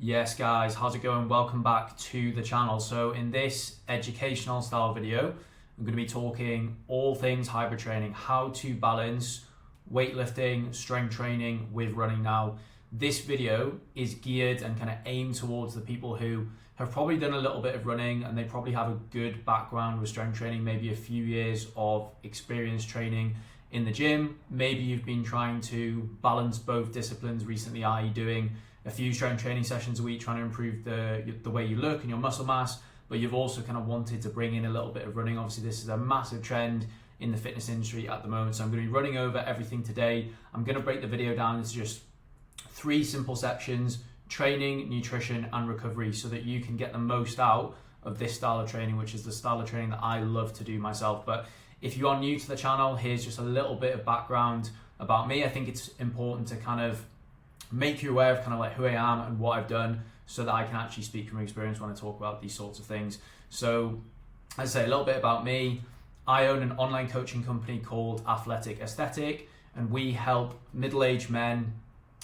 Yes guys, how's it going? Welcome back to the channel. So in this educational style video, I'm going to be talking all things hybrid training, how to balance weightlifting, strength training with running. Now, this video is geared and kind of aimed towards the people who have probably done a little bit of running and they probably have a good background with strength training, maybe a few years of experience training in the gym. Maybe you've been trying to balance both disciplines recently, i.e. doing a few strength training sessions a week, trying to improve the way you look and your muscle mass, but you've also kind of wanted to bring in a little bit of running. Obviously, this is a massive trend in the fitness industry at the moment, so I'm going to be running over everything today. I'm going to break the video down into just 3 simple sections: training, nutrition, and recovery, so that you can get the most out of this style of training, which is the style of training that I love to do myself. But if you are new to the channel, here's just a little bit of background about me. I think it's important to kind of make you aware of kind of like who I am and what I've done, so that I can actually speak from experience when I talk about these sorts of things. So, as I say, a little bit about me. I own an online coaching company called Athletic Aesthetic, and we help middle-aged men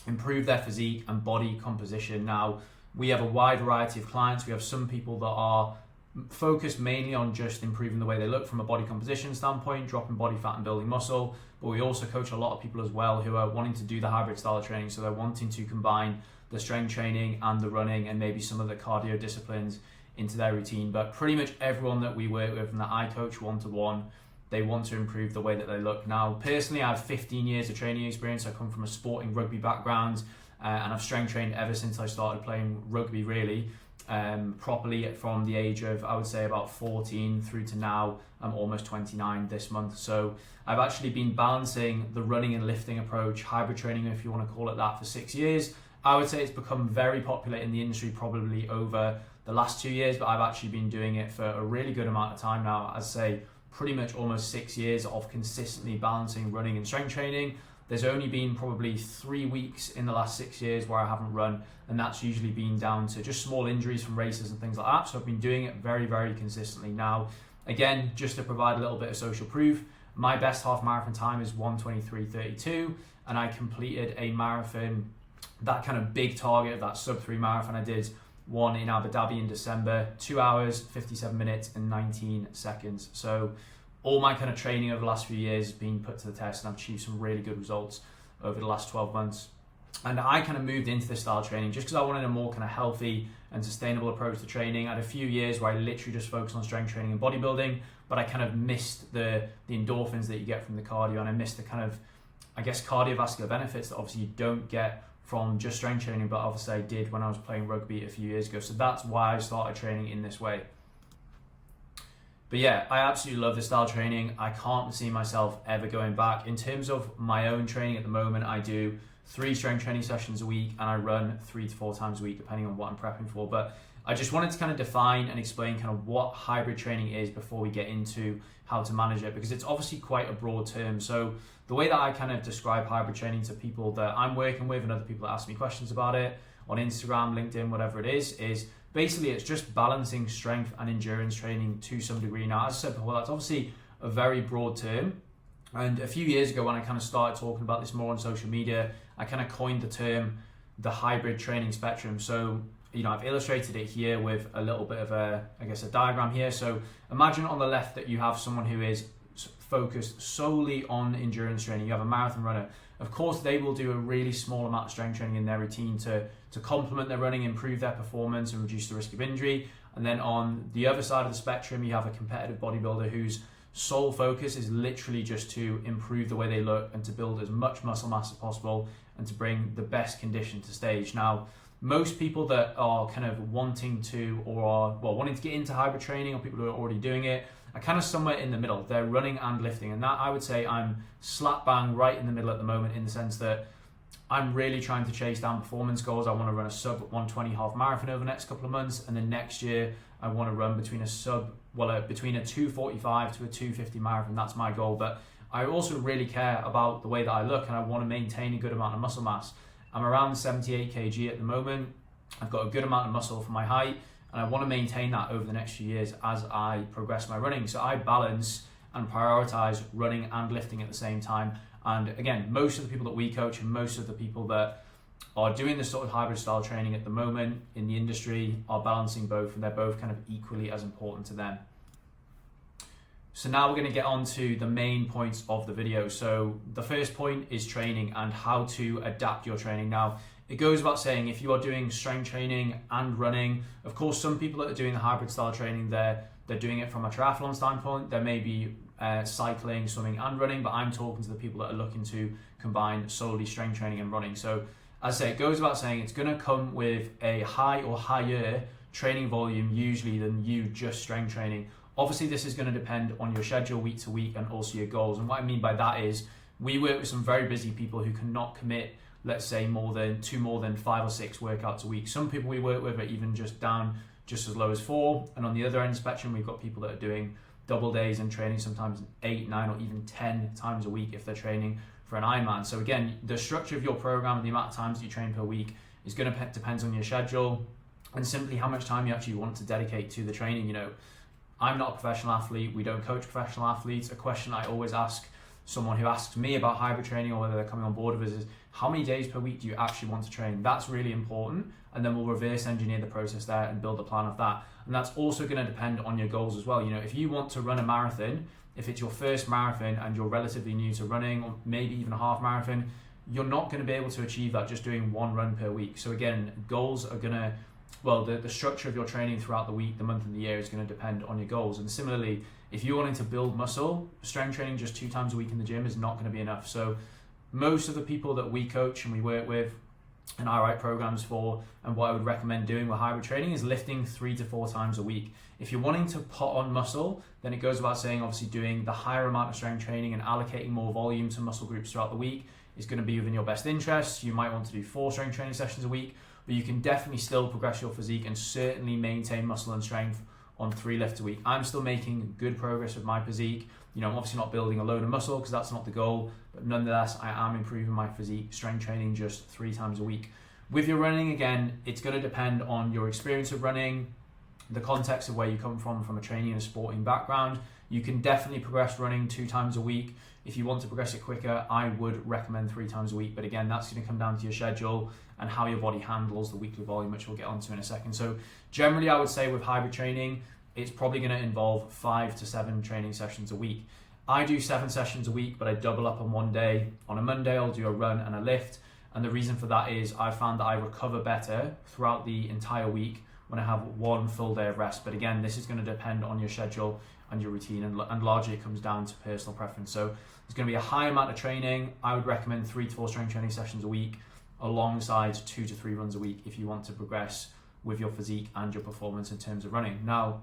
improve their physique and body composition. Now, we have a wide variety of clients. We have some people that are focused mainly on just improving the way they look from a body composition standpoint, dropping body fat and building muscle, but we also coach a lot of people as well who are wanting to do the hybrid style of training, so they're wanting to combine the strength training and the running and maybe some of the cardio disciplines into their routine. But pretty much everyone that we work with and that I coach one-to-one, they want to improve the way that they look. Now, personally, I have 15 years of training experience. I come from a sporting rugby background, and I've strength trained ever since I started playing rugby, really. Properly from the age of, I would say, about 14 through to now. I'm almost 29 this month. So I've actually been balancing the running and lifting approach, hybrid training, if you want to call it that, for 6 years. I would say it's become very popular in the industry probably over the last 2 years, but I've actually been doing it for a really good amount of time now. I'd say pretty much almost 6 years of consistently balancing running and strength training. There's only been probably 3 weeks in the last 6 years where I haven't run, and that's usually been down to just small injuries from races and things like that. So I've been doing it very, very consistently. Now, again, just to provide a little bit of social proof, my best half marathon time is 1:23:32, and I completed a marathon, that kind of big target of that sub-3 marathon. I did one in Abu Dhabi in December, 2 hours, 57 minutes and 19 seconds. So all my kind of training over the last few years has been put to the test, and I've achieved some really good results over the last 12 months. And I kind of moved into this style of training just because I wanted a more kind of healthy and sustainable approach to training. I had a few years where I literally just focused on strength training and bodybuilding, but I kind of missed the endorphins that you get from the cardio, and I missed the kind of, I guess, cardiovascular benefits that obviously you don't get from just strength training, but obviously I did when I was playing rugby a few years ago. So that's why I started training in this way. But yeah, I absolutely love this style of training. I can't see myself ever going back. In terms of my own training at the moment, I do 3 strength training sessions a week, and I run 3 to 4 times a week, depending on what I'm prepping for. But I just wanted to kind of define and explain kind of what hybrid training is before we get into how to manage it, because it's obviously quite a broad term. So the way that I kind of describe hybrid training to people that I'm working with and other people that ask me questions about it on Instagram, LinkedIn, whatever it is basically it's just balancing strength and endurance training to some degree. Now, as I said before, that's obviously a very broad term. And a few years ago, when I kind of started talking about this more on social media, I kind of coined the term the hybrid training spectrum. So, you know, I've illustrated it here with a little bit of a diagram here. So imagine on the left that you have someone who is focused solely on endurance training. You have a marathon runner. Of course, they will do a really small amount of strength training in their routine to complement their running, improve their performance and reduce the risk of injury. And then on the other side of the spectrum, you have a competitive bodybuilder whose sole focus is literally just to improve the way they look and to build as much muscle mass as possible and to bring the best condition to stage. Now, most people that are kind of wanting to get into hybrid training, or people who are already doing it, are kind of somewhere in the middle. They're running and lifting, and that, I would say, I'm slap bang right in the middle at the moment, in the sense that I'm really trying to chase down performance goals. I want to run a sub 120 half marathon over the next couple of months, and then next year I want to run between a 245 to a 250 marathon. That's my goal. But I also really care about the way that I look, and I want to maintain a good amount of muscle mass. I'm around 78 kg at the moment. I've got a good amount of muscle for my height, and I want to maintain that over the next few years as I progress my running. So I balance and prioritize running and lifting at the same time. And again, most of the people that we coach and most of the people that are doing this sort of hybrid style training at the moment in the industry are balancing both, and they're both kind of equally as important to them. So now we're going to get on to the main points of the video. So the first point is training and how to adapt your training. Now, it goes without saying, if you are doing strength training and running, of course, some people that are doing the hybrid style training, they're doing it from a triathlon standpoint. There may be cycling, swimming and running, but I'm talking to the people that are looking to combine solely strength training and running. So as I say, it goes without saying, it's going to come with a high or higher training volume usually than you just strength training. Obviously, this is going to depend on your schedule week to week and also your goals. And what I mean by that is we work with some very busy people who cannot commit, let's say, more than 5 or 6 workouts a week. Some people we work with are even just as low as 4. And on the other end of the spectrum, we've got people that are doing double days and training sometimes 8, 9, or even 10 times a week if they're training for an Ironman. So again, the structure of your program and the amount of times you train per week is going to depend on your schedule and simply how much time you actually want to dedicate to the training. You know, I'm not a professional athlete. We don't coach professional athletes. A question I always ask someone who asks me about hybrid training or whether they're coming on board with us is, how many days per week do you actually want to train? That's really important. And then we'll reverse engineer the process there and build a plan of that. And that's also going to depend on your goals as well. You know, if you want to run a marathon, if it's your first marathon and you're relatively new to running, or maybe even a half marathon, you're not going to be able to achieve that just doing 1 run per week. So again, goals are going to, the structure of your training throughout the week, the month and the year is going to depend on your goals. And similarly, if you're wanting to build muscle, strength training just 2 times a week in the gym is not going to be enough. So most of the people that we coach and we work with and I write programs for, and what I would recommend doing with hybrid training is lifting 3 to 4 times a week. If you're wanting to put on muscle, then it goes without saying, obviously doing the higher amount of strength training and allocating more volume to muscle groups throughout the week is going to be within your best interest. You might want to do 4 strength training sessions a week, but you can definitely still progress your physique and certainly maintain muscle and strength on 3 lifts a week. I'm still making good progress with my physique. You know, I'm obviously not building a load of muscle because that's not the goal, but nonetheless, I am improving my physique, strength training just 3 times a week. With your running, again, it's going to depend on your experience of running, the context of where you come from a training and a sporting background. You can definitely progress running 2 times a week. If you want to progress it quicker, I would recommend 3 times a week. But again, that's going to come down to your schedule and how your body handles the weekly volume, which we'll get onto in a second. So generally, I would say with hybrid training, it's probably going to involve 5 to 7 training sessions a week. I do 7 sessions a week, but I double up on one day. On a Monday, I'll do a run and a lift. And the reason for that is I found that I recover better throughout the entire week when I have 1 full day of rest. But again, this is going to depend on your schedule and your routine, and largely it comes down to personal preference. So there's going to be a high amount of training. I would recommend 3 to 4 strength training sessions a week alongside 2 to 3 runs a week if you want to progress with your physique and your performance in terms of running. Now,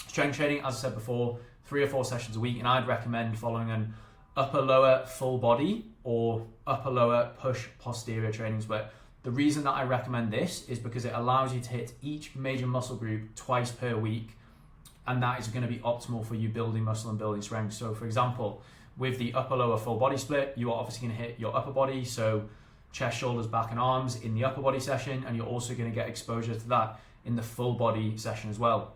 strength training, as I said before, 3 or 4 sessions a week, and I'd recommend following an upper lower full body or upper lower push posterior training split. The reason that I recommend this is because it allows you to hit each major muscle group twice per week, and that is going to be optimal for you building muscle and building strength. So for example, with the upper lower full body split, you are obviously going to hit your upper body, so chest, shoulders, back and arms in the upper body session, and you're also going to get exposure to that in the full body session as well.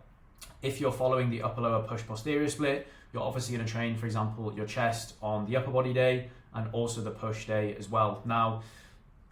If you're following the upper lower push posterior split, you're obviously going to train, for example, your chest on the upper body day and also the push day as well. Now,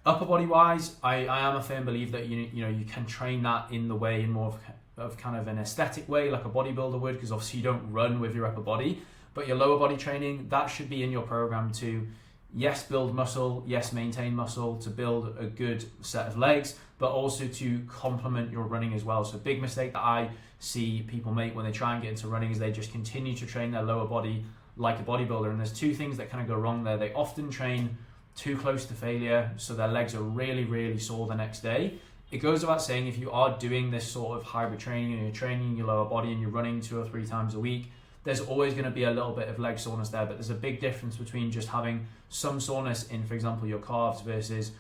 upper body wise, I am a firm believer that you can train that in the way, in more of kind of an aesthetic way, like a bodybuilder would, because obviously you don't run with your upper body, but your lower body training, that should be in your program to, yes, build muscle, yes, maintain muscle, to build a good set of legs, but also to complement your running as well. So a big mistake that I see people make when they try and get into running is they just continue to train their lower body like a bodybuilder. And there's 2 things that kind of go wrong there. They often train too close to failure, so their legs are really, really sore the next day. It goes without saying, if you are doing this sort of hybrid training and you're training your lower body and you're running 2 or 3 times a week, there's always going to be a little bit of leg soreness there, but there's a big difference between just having some soreness in, for example, your calves versus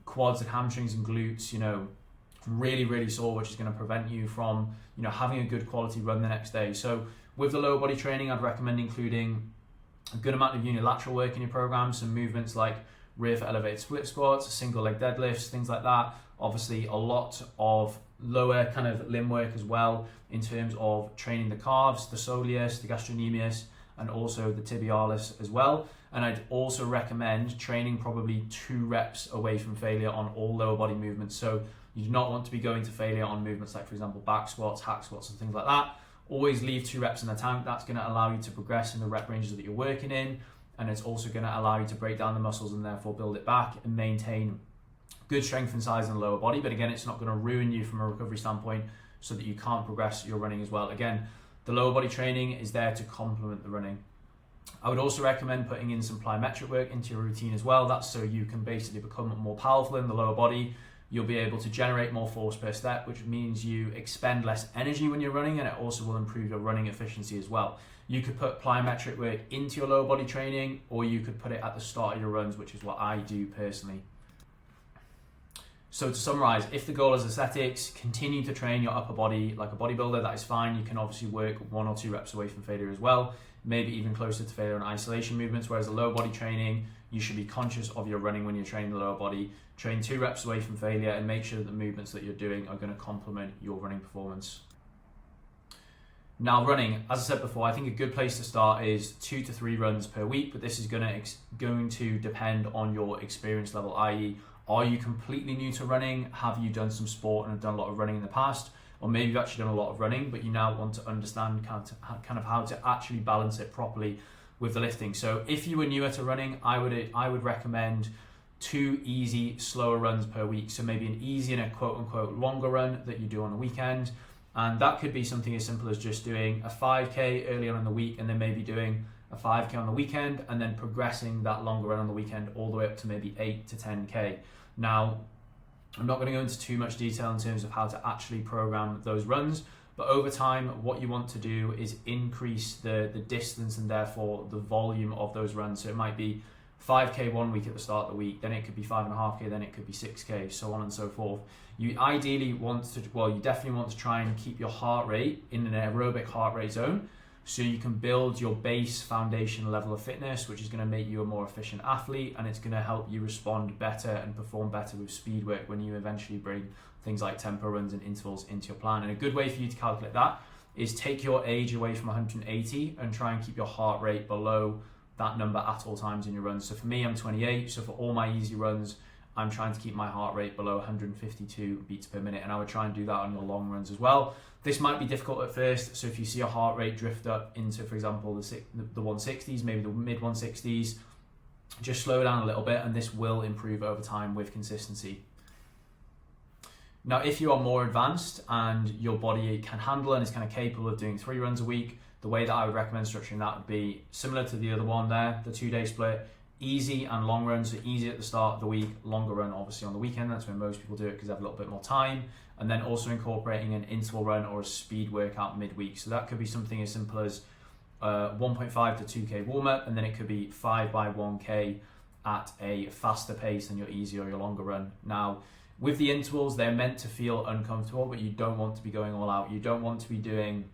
quads and hamstrings and glutes, really, really sore, which is going to prevent you from, having a good quality run the next day. So with the lower body training, I'd recommend including a good amount of unilateral work in your program, some movements like rear for elevated split squats, single leg deadlifts, things like that. Obviously a lot of lower kind of limb work as well in terms of training the calves, the soleus, the gastrocnemius, and also the tibialis as well. And I'd also recommend training probably 2 reps away from failure on all lower body movements. So you do not want to be going to failure on movements like, for example, back squats, hack squats, and things like that. Always leave 2 reps in the tank. That's going to allow you to progress in the rep ranges that you're working in. And it's also going to allow you to break down the muscles and therefore build it back and maintain good strength and size in the lower body. But again, it's not going to ruin you from a recovery standpoint so that you can't progress your running as well. Again, the lower body training is there to complement the running. I would also recommend putting in some plyometric work into your routine as well. That's so you can basically become more powerful in the lower body. You'll be able to generate more force per step, which means you expend less energy when you're running, and it also will improve your running efficiency as well. You could put plyometric work into your lower body training, or you could put it at the start of your runs, which is what I do personally. So to summarize, if the goal is aesthetics, continue to train your upper body like a bodybuilder, that is fine. You can obviously work 1 or 2 reps away from failure as well, maybe even closer to failure in isolation movements, whereas the lower body training, you should be conscious of your running when you're training the lower body. Train 2 reps away from failure and make sure that the movements that you're doing are going to complement your running performance. Now running, as I said before, I think a good place to start is 2 to 3 runs per week, but this is going to depend on your experience level, i.e. are you completely new to running? Have you done some sport and have done a lot of running in the past? Or maybe you've actually done a lot of running, but you now want to understand kind of how to actually balance it properly with the lifting. So if you were newer to running, I would recommend 2 easy, slower runs per week. So maybe an easy and a quote unquote longer run that you do on the weekend. And that could be something as simple as just doing a 5K early on in the week and then maybe doing a 5K on the weekend and then progressing that longer run on the weekend all the way up to maybe 8 to 10K. Now, I'm not going to go into too much detail in terms of how to actually program those runs, but over time, what you want to do is increase the distance and therefore the volume of those runs. So it might be 5K one week at the start of the week, then it could be 5.5K, then it could be 6K, so on and so forth. You ideally want to, you definitely want to try and keep your heart rate in an aerobic heart rate zone so you can build your base foundation level of fitness, which is going to make you a more efficient athlete, and it's going to help you respond better and perform better with speed work when you eventually bring things like tempo runs and intervals into your plan. And a good way for you to calculate that is take your age away from 180 and try and keep your heart rate below that number at all times in your runs. So for me, I'm 28, so for all my easy runs, I'm trying to keep my heart rate below 152 beats per minute, and I would try and do that on your long runs as well. This might be difficult at first, so if you see a heart rate drift up into, for example, the 160s, maybe the mid 160s, just slow down a little bit, and this will improve over time with consistency. Now, if you are more advanced and your body can handle and is kind of capable of doing 3 runs a week, the way that I would recommend structuring that would be similar to the other one there, the 2-day split. Easy and long runs, so easy at the start of the week, longer run obviously on the weekend. That's when most people do it because they have a little bit more time. And then also incorporating an interval run or a speed workout midweek. So that could be something as simple as 1.5 to 2K warm up, and then it could be 5 by 1K at a faster pace than your easy or your longer run. Now, with the intervals, they're meant to feel uncomfortable, but you don't want to be going all out. You don't want to be doing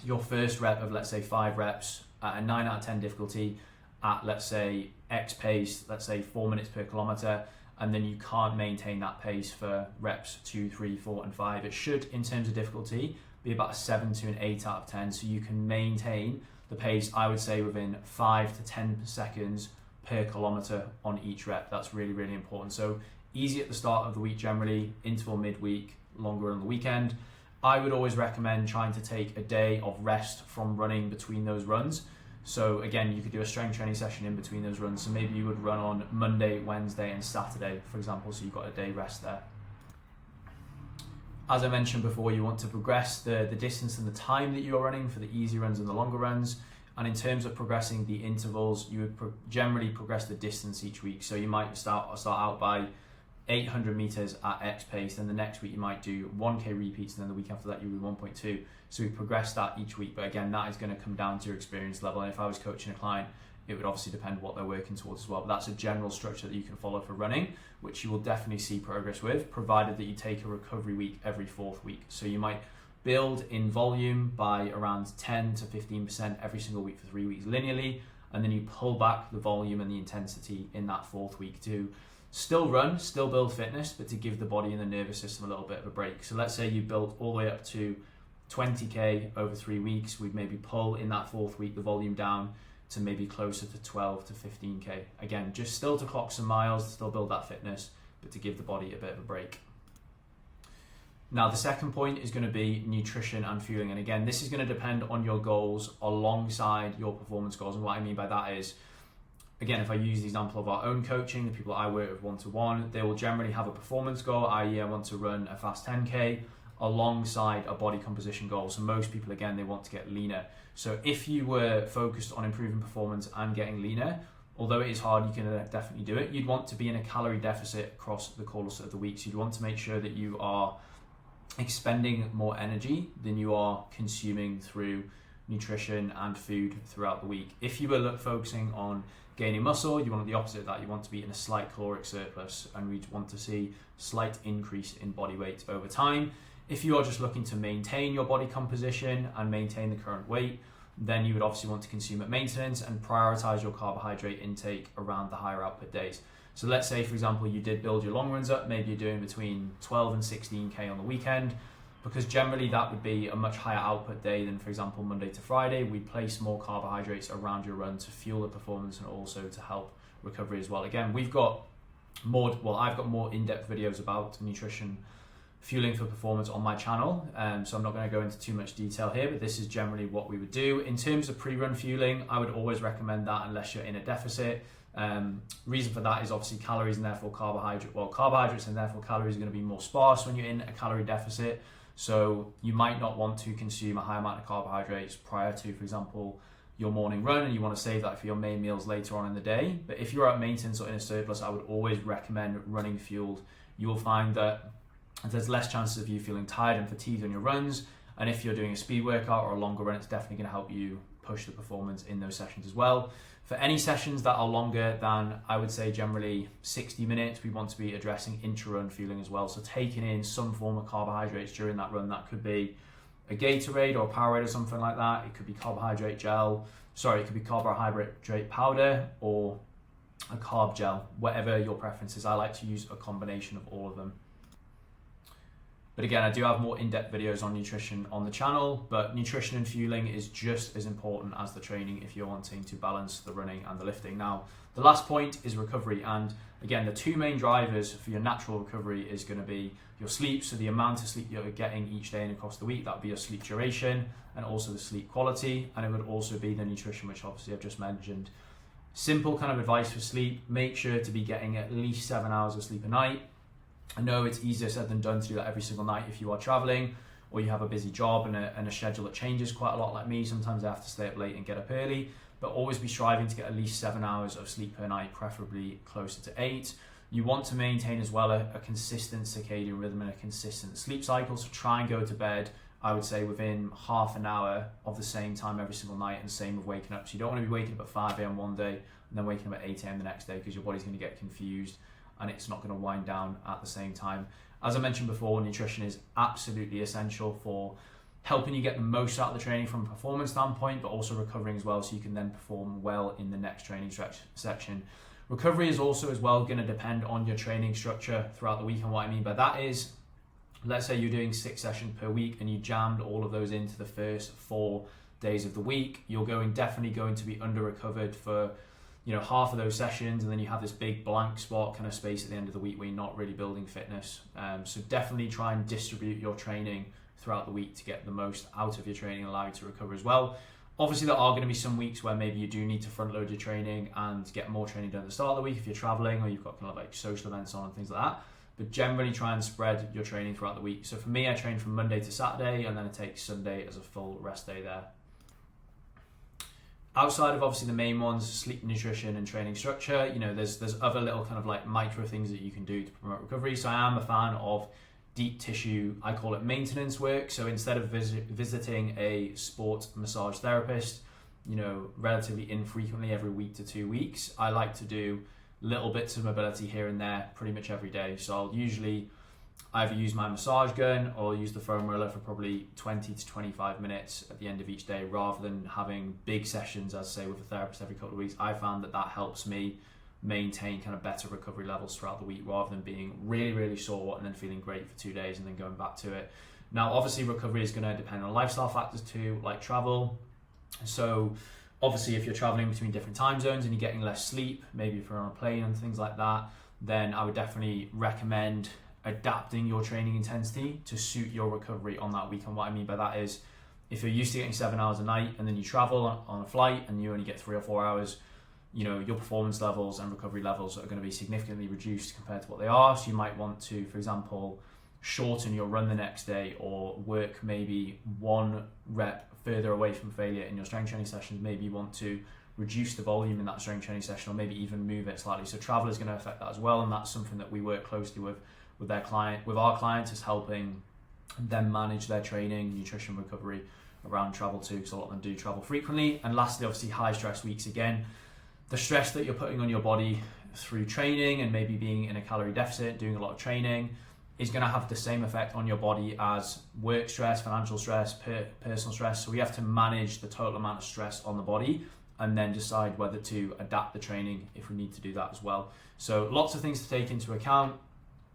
your first rep of, let's say, 5 reps at a 9 out of 10 difficulty at, let's say, X pace, let's say 4 minutes per kilometer, and then you can't maintain that pace for reps 2, 3, 4, and 5. It should, in terms of difficulty, be about a 7 to an 8 out of 10, so you can maintain the pace, I would say, within 5 to 10 seconds per kilometer on each rep. That's really, really important. So easy at the start of the week generally, interval midweek, longer on the weekend. I would always recommend trying to take a day of rest from running between those runs. So again, you could do a strength training session in between those runs. So maybe you would run on Monday, Wednesday, and Saturday, for example, so you've got a day rest there. As I mentioned before, you want to progress the distance and the time that you're running for the easy runs and the longer runs. And in terms of progressing the intervals, you would generally progress the distance each week. So you might start out by 800 meters at X pace, then the next week you might do 1K repeats, and then the week after that you do 1.2. So we progress that each week, but again, that is going to come down to your experience level. And if I was coaching a client, it would obviously depend what they're working towards as well. But that's a general structure that you can follow for running, which you will definitely see progress with, provided that you take a recovery week every 4th week. So you might build in volume by around 10 to 15% every single week for 3 weeks linearly, and then you pull back the volume and the intensity in that 4th week to still run, still build fitness, but to give the body and the nervous system a little bit of a break. So let's say you build all the way up to 20K over 3 weeks. We'd maybe pull in that 4th week the volume down to maybe closer to 12 to 15k. Again, just still to clock some miles, to still build that fitness, but to give the body a bit of a break. Now, the second point is going to be nutrition and fueling. And again, this is going to depend on your goals alongside your performance goals. And what I mean by that is, again, if I use the example of our own coaching, the people I work with one-to-one, they will generally have a performance goal, i.e. I want to run a fast 10k alongside a body composition goal. So most people, again, they want to get leaner. So if you were focused on improving performance and getting leaner, although it is hard, you can definitely do it. You'd want to be in a calorie deficit across the course of the week. So you'd want to make sure that you are expending more energy than you are consuming through nutrition and food throughout the week. If you were focusing on gaining muscle, you want the opposite of that. You want to be in a slight caloric surplus, and we want to see slight increase in body weight over time. If you are just looking to maintain your body composition and maintain the current weight, then you would obviously want to consume at maintenance and prioritize your carbohydrate intake around the higher output days. So let's say, for example, you did build your long runs up, maybe you're doing between 12 and 16k on the weekend, because generally that would be a much higher output day than, for example, Monday to Friday. We place more carbohydrates around your run to fuel the performance and also to help recovery as well. Again, I've got more in-depth videos about nutrition, fueling for performance on my channel, so I'm not going to go into too much detail here, but this is generally what we would do. In terms of pre-run fueling, I would always recommend that unless you're in a deficit. Reason for that is obviously calories and therefore carbohydrates and therefore calories are going to be more sparse when you're in a calorie deficit. So you might not want to consume a high amount of carbohydrates prior to, for example, your morning run, and you want to save that for your main meals later on in the day. But if you're at maintenance or in a surplus, I would always recommend running fueled. You will find that there's less chances of you feeling tired and fatigued on your runs. And if you're doing a speed workout or a longer run, it's definitely going to help you push the performance in those sessions as well. For any sessions that are longer than, I would say, generally 60 minutes, we want to be addressing intra-run fueling as well. So taking in some form of carbohydrates during that run. That could be a Gatorade or a Powerade or something like that. It could be carbohydrate powder or a carb gel, whatever your preference is. I like to use a combination of all of them. But again, I do have more in-depth videos on nutrition on the channel, but nutrition and fueling is just as important as the training if you're wanting to balance the running and the lifting. Now, the last point is recovery. And again, the two main drivers for your natural recovery is going to be your sleep. So the amount of sleep you're getting each day and across the week, that would be your sleep duration and also the sleep quality. And it would also be the nutrition, which obviously I've just mentioned. Simple kind of advice for sleep: make sure to be getting at least 7 hours of sleep a night. I know it's easier said than done to do that every single night if you are traveling or you have a busy job and a schedule that changes quite a lot like me. Sometimes I have to stay up late and get up early, but always be striving to get at least 7 hours of sleep per night, preferably closer to 8. You want to maintain as well a consistent circadian rhythm and a consistent sleep cycle. So try and go to bed, I would say, within half an hour of the same time every single night, and same with waking up. So you don't want to be waking up at 5 a.m. one day and then waking up at 8 a.m. the next day, because your body's going to get confused and it's not going to wind down at the same time. As I mentioned before, nutrition is absolutely essential for helping you get the most out of the training from a performance standpoint, but also recovering as well, so you can then perform well in the next training section. Recovery is also as well going to depend on your training structure throughout the week. And what I mean by that is, let's say you're doing 6 sessions per week and you jammed all of those into the first 4 days of the week, you're definitely going to be under recovered for half of those sessions, and then you have this big blank spot kind of space at the end of the week where you're not really building fitness. So definitely try and distribute your training throughout the week to get the most out of your training and allow you to recover as well. Obviously, there are going to be some weeks where maybe you do need to front load your training and get more training done at the start of the week if you're traveling or you've got kind of like social events on and things like that. But generally try and spread your training throughout the week. So for me, I train from Monday to Saturday, and then I take Sunday as a full rest day there. Outside of obviously the main ones, sleep, nutrition and training structure, there's other little kind of like micro things that you can do to promote recovery. So I am a fan of deep tissue, I call it maintenance work. So instead of visiting a sport massage therapist, relatively infrequently every week to 2 weeks, I like to do little bits of mobility here and there pretty much every day. So I'll usually either use my massage gun or use the foam roller for probably 20 to 25 minutes at the end of each day, rather than having big sessions, as say with a therapist every couple of weeks. I found that helps me maintain kind of better recovery levels throughout the week, rather than being really, really sore and then feeling great for 2 days and then going back to it. Now, obviously recovery is going to depend on lifestyle factors too, like travel. So Obviously, if you're traveling between different time zones and you're getting less sleep, maybe if you're on a plane and things like that, then I would definitely recommend adapting your training intensity to suit your recovery on that week. And what I mean by that is, if you're used to getting 7 hours a night and then you travel on a flight and you only get 3 or 4 hours, your performance levels and recovery levels are going to be significantly reduced compared to what they are. So you might want to, for example, shorten your run the next day, or work maybe 1 rep further away from failure in your strength training sessions. Maybe you want to reduce the volume in that strength training session, or maybe even move it slightly. So travel is going to affect that as well, and that's something that we work closely with our clients, is helping them manage their training, nutrition, recovery around travel too, because a lot of them do travel frequently. And lastly, obviously, high stress weeks. Again, the stress that you're putting on your body through training and maybe being in a calorie deficit, doing a lot of training, is going to have the same effect on your body as work stress, financial stress, personal stress. So we have to manage the total amount of stress on the body and then decide whether to adapt the training if we need to do that as well. So lots of things to take into account.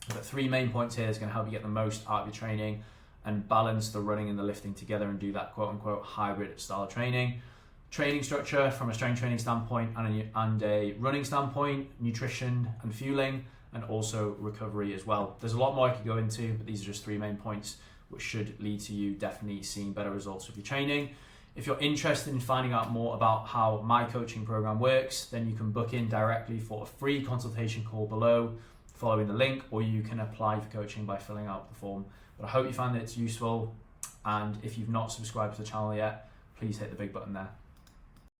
But 3 main points here is going to help you get the most out of your training and balance the running and the lifting together and do that quote unquote hybrid style of training. Training structure from a strength training standpoint and a running standpoint, nutrition and fueling, and also recovery as well. There's a lot more I could go into, but these are just 3 main points which should lead to you definitely seeing better results with your training. If you're interested in finding out more about how my coaching program works, then you can book in directly for a free consultation call below, following the link, or you can apply for coaching by filling out the form. But I hope you found that it's useful, and if you've not subscribed to the channel yet, please hit the big button there.